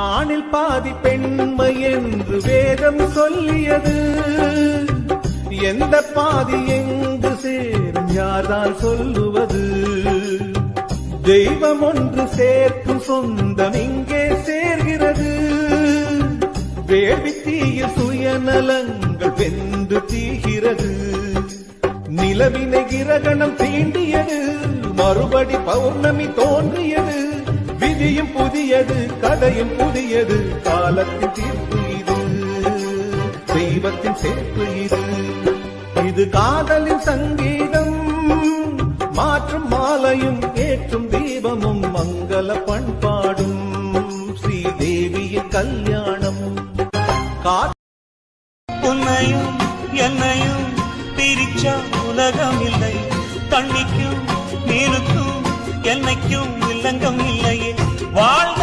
ஆணில் பாதி பெண்மை என்று வேதம் சொல்லியது. எந்த பாதி எங்கு சேரும் யார்தான் சொல்லுவது? தெய்வம் ஒன்று சேர்க்கும் சொந்தம் இங்கே சேர்கிறது. வேள்வித்தீயில் சுயநலங்கள் வெந்து தீகிறது. நிலவினை கிரகணம் தீண்டியது, மறுபடி பௌர்ணமி தோன்றியது. விதியும் புதியது, கதையும் புதியது. காலத்தின் தீர்ப்பு இது, தெய்வத்தின் சேர்ப்பு இது. இது காதலின் சங்கீதம், மாற்றும் மாலையும் ஏற்றும் தீபமும் மங்கள பண்பாடும் ஸ்ரீதேவியின் கல்யாணம்.